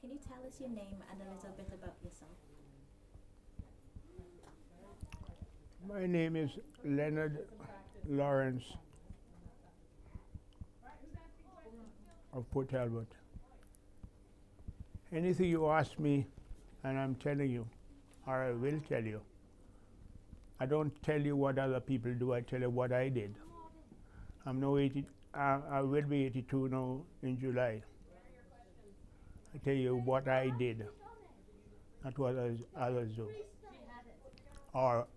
Can you tell us your name and a little bit about yourself? My name is Leonard Lawrence of Port Talbot. Anything you ask me, and I'm telling you, or I will tell you. I don't tell you what other people do, I tell you what I did. I'm now 80, I will be 82 now in July. I tell you what I did, not what others do. Or,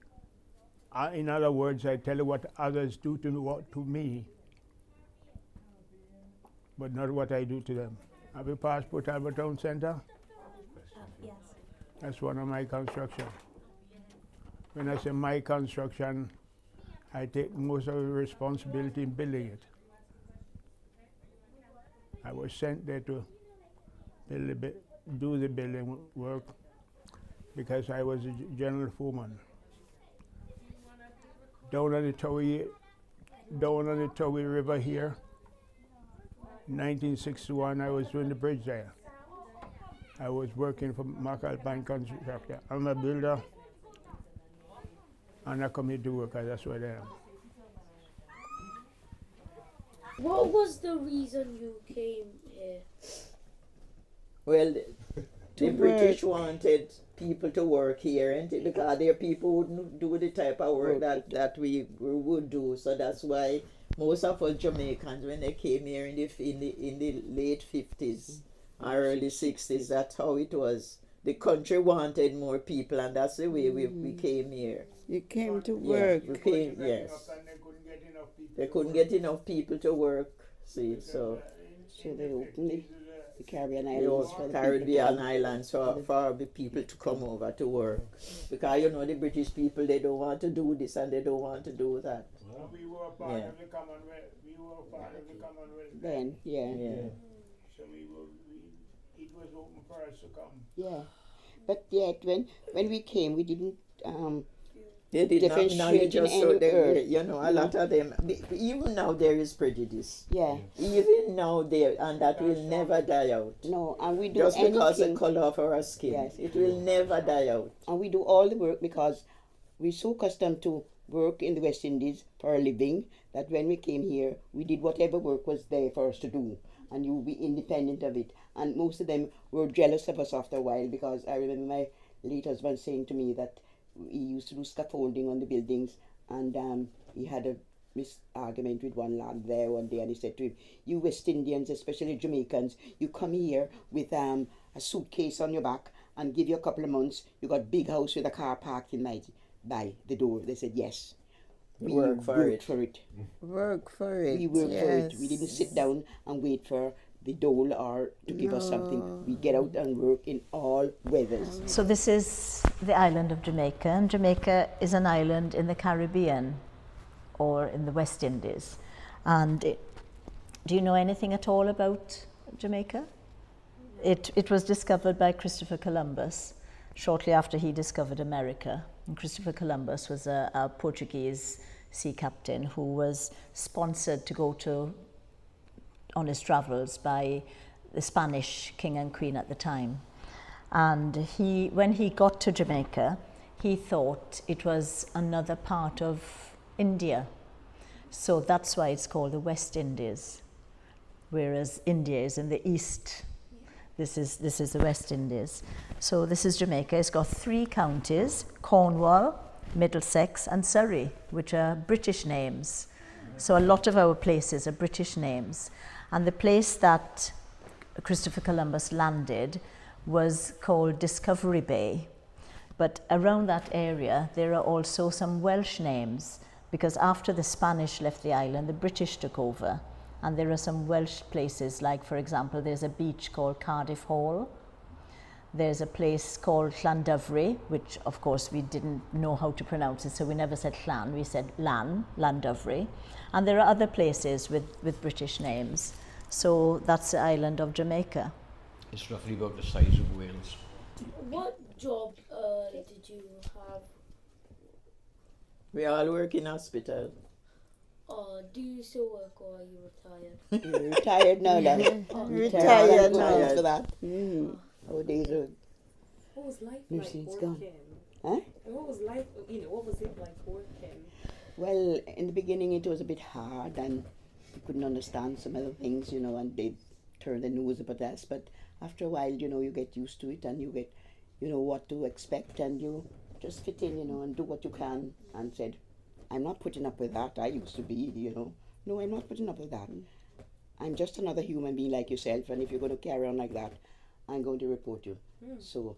in other words, I tell you what others do to me, but not what I do to them. Have you passed Port Talbot Town Centre? Yes. That's one of my construction. When I say my construction, I take most of the responsibility in building it. I was sent there to do the building work because I was a general foreman. Down on the Towie River here, 1961, I was doing the bridge there. I was working for Mark Alpine Contractor. I'm a builder, and I come here to work, that's what I am. What was the reason you came here? Well, the British wanted people to work here, and because their people wouldn't do the type of work that we would do, so that's why most of us Jamaicans, when they came here in the late 50s or early 60s, that's how it was. The country wanted more people, and that's the way we came here. You came to work. Yeah, we came, yes. They couldn't get enough people to work, see, so they opened the Caribbean they Islands opened Caribbean Islands for the people to come over to work. Because, you know, the British people, they don't want to do this and they don't want to do that. We were part of the Commonwealth. We were part of the Commonwealth. Then, yeah. So it was open for us to come. Yeah. But yet, when we came, we didn't they did not differentiate in any word. you know, a lot of them, even now there is prejudice. Yeah. Even now there, and that will never die out. No, and we do Just because the anything. color of our skin, Yes. it will never die out. And we do all the work because we're so accustomed to work in the West Indies for a living that when we came here, we did whatever work was there for us to do. And you will be independent of it. And most of them were jealous of us after a while, because I remember my late husband saying to me that he used to do scaffolding on the buildings, and he had a argument with one lad there one day, and he said to him, "You West Indians, especially Jamaicans, you come here with a suitcase on your back and give you a couple of months, you got big house with a car parked in by the door." They said, "Yes, we work for it. Work for it. We worked for it. We didn't sit down and wait for the dole or to give us something. We get out and work in all weathers." So this is the island of Jamaica, and Jamaica is an island in the Caribbean or in the West Indies. And do you know anything at all about Jamaica? It was discovered by Christopher Columbus shortly after he discovered America. And Christopher Columbus was a Portuguese sea captain who was sponsored to go on his travels by the Spanish king and queen at the time. And when he got to Jamaica, he thought it was another part of India. So that's why it's called the West Indies, whereas India is in the east. This is the West Indies. So this is Jamaica. It's got 3 counties: Cornwall, Middlesex and Surrey, which are British names. So a lot of our places are British names. And the place that Christopher Columbus landed was called Discovery Bay. But around that area, there are also some Welsh names, because after the Spanish left the island, the British took over. And there are some Welsh places, like, for example, there's a beach called Cardiff Hall. There's a place called Llandovry, which, of course, we didn't know how to pronounce it, so we never said Llan, we said Llandovry. And there are other places with British names. So that's the island of Jamaica. It's roughly about the size of Wales. What job did you have? We all work in hospital. Do you still work, or are you retired? You're retired now, then. Retired now. For that. Our days are What was life nursing like is gone. working? Huh? And what was life, what was it like working? Well, in the beginning it was a bit hard and we couldn't understand some of the things, and they turned their nose up at us. But after a while, you get used to it and you get, what to expect, and you just fit in, and do what you can, and said, I'm not putting up with that. I used to be, No, I'm not putting up with that. I'm just another human being like yourself, and if you're going to carry on like that, I'm going to report you. So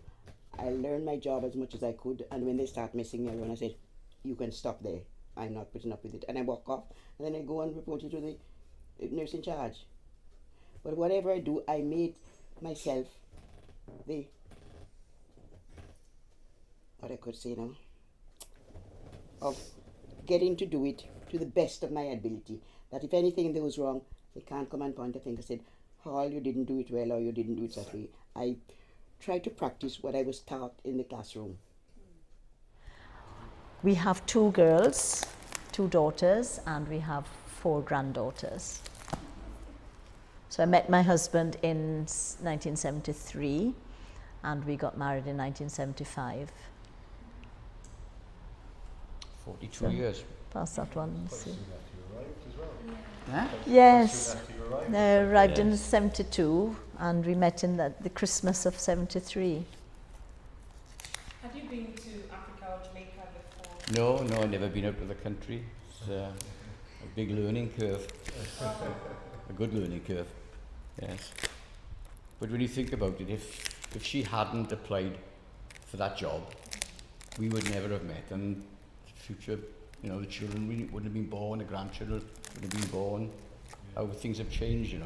I learned my job as much as I could, and when they start messing me around, I said, you can stop there. I'm not putting up with it. And I walk off, and then I go and report it to the nurse in charge. But whatever I do, I made myself what I could say now, of getting to do it to the best of my ability. That if anything there was wrong, they can't come and point a finger and say, Hall, you didn't do it well, or you didn't do it that way. I tried to practice what I was taught in the classroom. We have 2 girls, 2 daughters, and we have 4 granddaughters. So I met my husband in 1973, and we got married in 1975. 42 years. Pass that one. See. Huh? Yes, I arrived in 72, and we met in the Christmas of 73. Have you been to Africa or Jamaica before? No, I've never been out of the country. It's a big learning curve. A good learning curve, yes. But when you think about it, if she hadn't applied for that job, we would never have met, and future, the children wouldn't have been born, the grandchildren wouldn't have been born. How things have changed,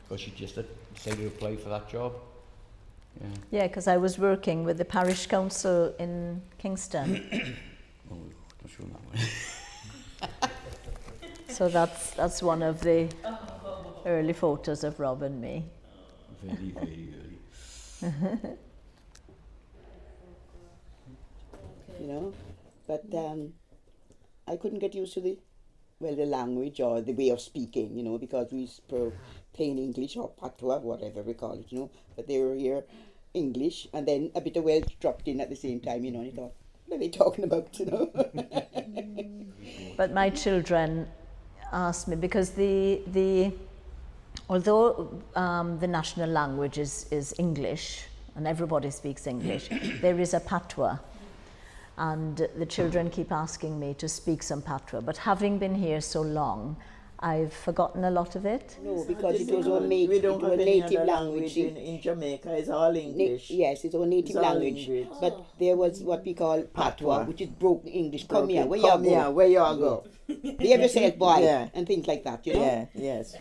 because she just decided to apply for that job. Yeah, because I was working with the parish council in Kingston. Oh, not sure that one. So that's one of the early photos of Rob and me. Very, very early. But I couldn't get used to the language or the way of speaking, because we spoke plain English or patois, whatever we call it, but they were here English, and then a bit of Welsh dropped in at the same time, and I thought, what are they talking about, But my children asked me, because although the national language is English, and everybody speaks English, there is a patois. And the children keep asking me to speak some patois, but having been here so long, I've forgotten a lot of it. No, because it was our native language. In Jamaica, it's all English. Yes, it's our native language. But there was what we call patois, which is broken English. Come here, where you go? Behave yourself, boy, and things like that, Yeah, yes.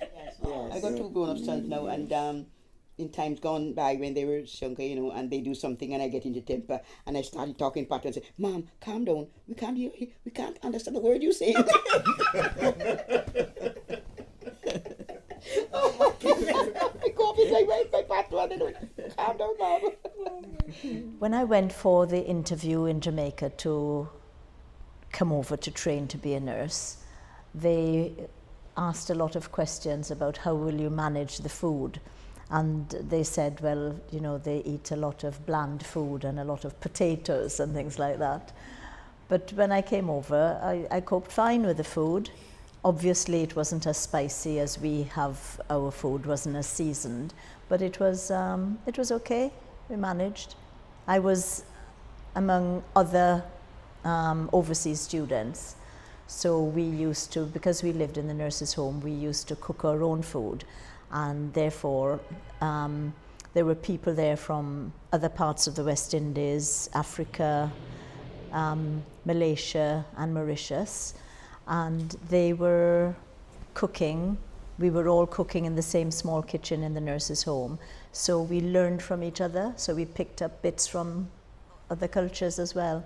I got 2 grown-up sons now, and in times gone by when they were younger, and they do something and I get into temper and I started talking patois and say, Mom, calm down. We can't understand the word you say. Oh my goodness. I go up and say, my patois, and they calm down, Mom. When I went for the interview in Jamaica to come over to train to be a nurse, they asked a lot of questions about how will you manage the food. And they said, well, they eat a lot of bland food and a lot of potatoes and things like that. But when I came over, I coped fine with the food. Obviously, it wasn't as spicy as we have our food, wasn't as seasoned, but it was okay. We managed. I was among other overseas students, so we used to, because we lived in the nurses' home, we used to cook our own food. And therefore there were people there from other parts of the West Indies, Africa, Malaysia and Mauritius, and they were cooking. We were all cooking in the same small kitchen in the nurses' home, so we learned from each other, so we picked up bits from other cultures as well.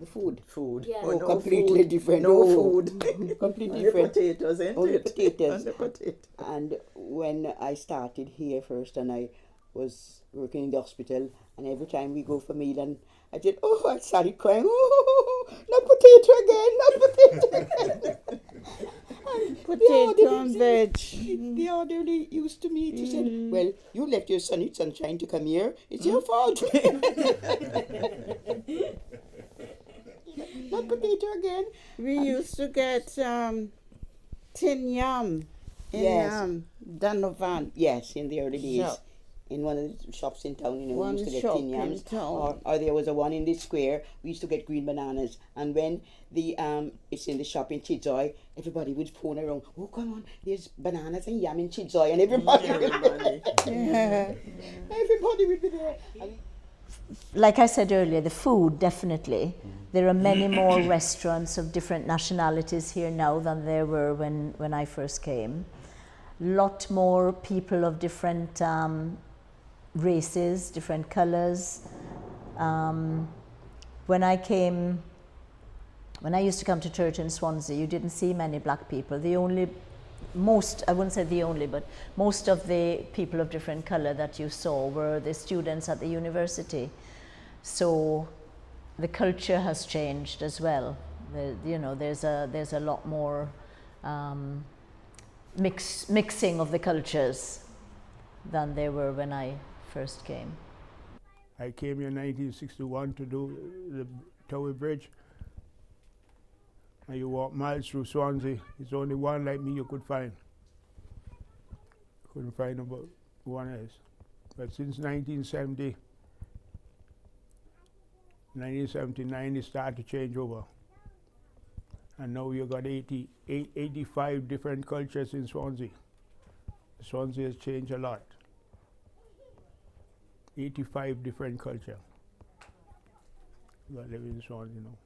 The food. Yeah. Oh, no completely food. different. No Oh, food. Completely Only different. potatoes, ain't Only it? potatoes. Only potato. And when I started here first, and I was working in the hospital, and every time we go for meal, and I did, I started crying, not potato again, not potato again. And Potato and veg. The elderly used to me. She said, well, you left your son eat sunshine to come here. It's your fault. Not potato again. We used to get tin yam in Yes. Donovan. Yes, in the early days. Shop. In one of the shops in town, we One used to get shop tin yams. in town. Or there was a one in the square, we used to get green bananas. And when the it's in the shop in Chidzoy, everybody would phone around, oh, come on, there's bananas and yam in Chidzoy. And everybody, everybody would be there. And Like I said earlier, the food, definitely. There are many more restaurants of different nationalities here now than there were when I first came. Lot more people of different races, different colors. When I used to come to church in Swansea, you didn't see many black people. I wouldn't say the only, but most of the people of different color that you saw were the students at the university. So the culture has changed as well. There's a lot more mixing of the cultures than there were when I first came. I came here in 1961 to do the Tower Bridge. And you walk miles through Swansea. It's only one like me you could find. Couldn't find about one else. But since 1979, it started to change over. And now you got 85 different cultures in Swansea. Swansea has changed a lot. 85 different cultures that live in Swansea now.